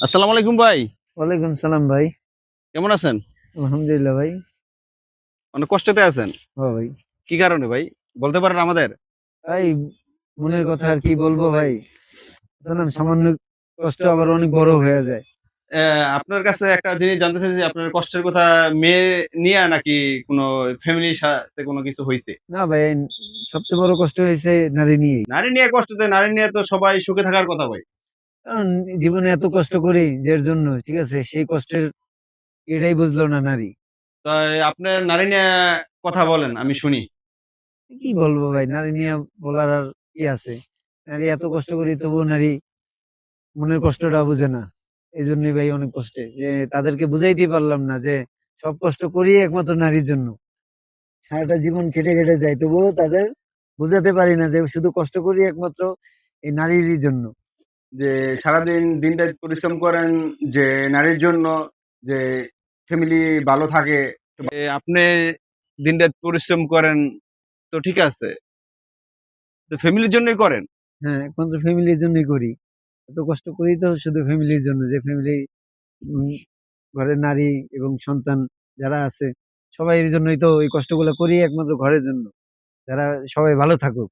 আসসালামু আলাইকুম ভাই। ওয়ালাইকুম সালাম ভাই। কেমন আছেন? আলহামদুলিল্লাহ ভাই। অনেক কষ্টতে আছেন। ও ভাই। কি কারণে ভাই? বলতে পারেন আমাদের? ভাই মনের কথা আর কি বলবো ভাই। জানেন সামান্য কষ্ট আবার অনেক বড় হয়ে যায়। আপনার কাছে একটা জিনিস জানতে চাই যে আপনার কষ্টের কথা মেয়ে নিয়া নাকি কোনো ফ্যামিলির সাথে কোনো কিছু হইছে? না ভাই, সবচেয়ে বড় কষ্ট হয়েছে নারী নিয়েই। নারী নিয়ে কষ্টতে নারী নিয়ে তো সবাই সুখে থাকার কথা ভাই। কারণ জীবনে এত কষ্ট করি যার জন্য, ঠিক আছে? সেই কষ্টের এটাই বুঝলো না নারী। তাই আপনার নারী নিয়ে কথা বলেন আমি শুনি। কি বলবো ভাই, নারী নিয়ে বলার আর কি আছে? নারী এত কষ্ট করি তবুও নারী মনের কষ্টটা বুঝে না। এজন্যই ভাই অনেক কষ্টে। যে তাদেরকে বুঝাইতে পারলাম না যে সব কষ্ট করি একমাত্র নারীর জন্য। সারাটা জীবন খেটে খেটে যায় তবুও তাদের বুঝাতে পারি না যে শুধু কষ্ট করি একমাত্র এই নারীরই জন্য। যে সারাদিন দিনরাত পরিশ্রম করেন যে নারীর জন্য যে ফ্যামিলি ভালো থাকে। আপনি দিনরাত পরিশ্রম করেন তো ঠিক আছে। তো ফ্যামিলির জন্যই করেন। হ্যাঁ, একমাত্র ফ্যামিলির জন্যই করি। এত কষ্ট করি তো শুধু ফ্যামিলির জন্য, যে ফ্যামিলি উম ঘরের নারী এবং সন্তান যারা আছে সবাই এর জন্যই তো এই কষ্টগুলো করি, একমাত্র ঘরের জন্য। যারা সবাই ভালো থাকুক।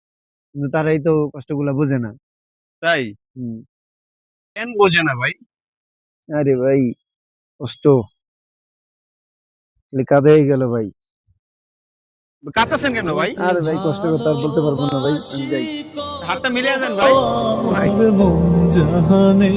কিন্তু তারাই তো কষ্টগুলা বোঝে না। তাই? হুম। কেন বোঝে না ভাই? আরে ভাই, কষ্ট খালি কাঁদেই গেল ভাই। কাঁদতেছেন কেন ভাই? আরে ভাই, কষ্টের কথা আর বলতে পারবো না ভাই, আমি যাই। হাতটা মিলিয়ে দেন ভাই। ভাই আমার মন জাহানে